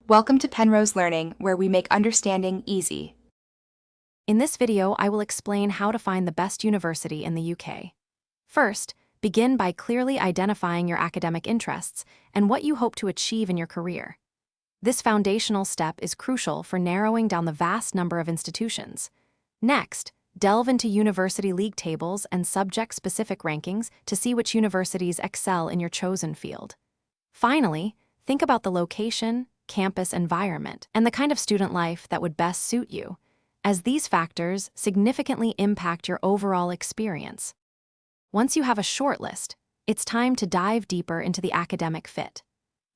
Welcome to Penrose Learning, where we make understanding easy. In this video, I will explain how to find the best university in the UK. First, begin by clearly identifying your academic interests and what you hope to achieve in your career. This foundational step is crucial for narrowing down the vast number of institutions. Next, delve into university league tables and subject-specific rankings to see which universities excel in your chosen field. Finally, think about the location, campus environment, and the kind of student life that would best suit you, as these factors significantly impact your overall experience. Once you have a shortlist, it's time to dive deeper into the academic fit.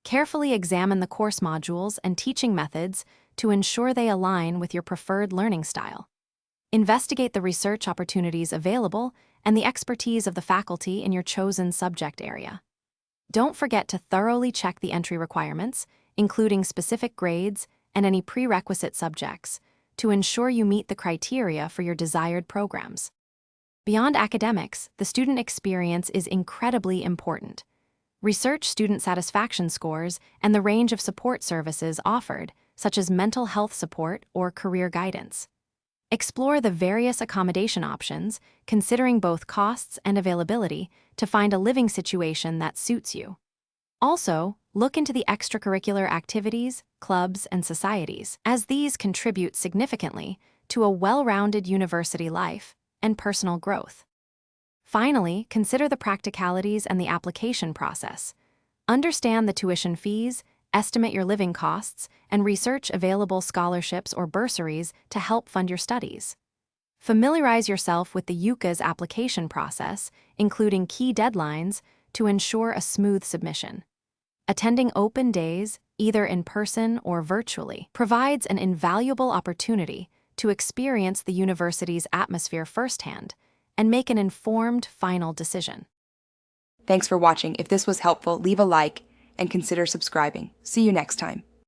Carefully examine the course modules and teaching methods to ensure they align with your preferred learning style. Investigate the research opportunities available and the expertise of the faculty in your chosen subject area. Don't forget to thoroughly check the entry requirements, including specific grades and any prerequisite subjects, to ensure you meet the criteria for your desired programs. Beyond academics, the student experience is incredibly important. Research student satisfaction scores and the range of support services offered, such as mental health support or career guidance. Explore the various accommodation options, considering both costs and availability, to find a living situation that suits you. Also, look into the extracurricular activities, clubs, and societies, as these contribute significantly to a well-rounded university life and personal growth. Finally, consider the practicalities and the application process. Understand the tuition fees, estimate your living costs, and research available scholarships or bursaries to help fund your studies. Familiarize yourself with the UCA's application process, including key deadlines, to ensure a smooth submission. Attending open days, either in person or virtually, provides an invaluable opportunity to experience the university's atmosphere firsthand and make an informed final decision. Thanks for watching. If this was helpful, leave a like and consider subscribing. See you next time.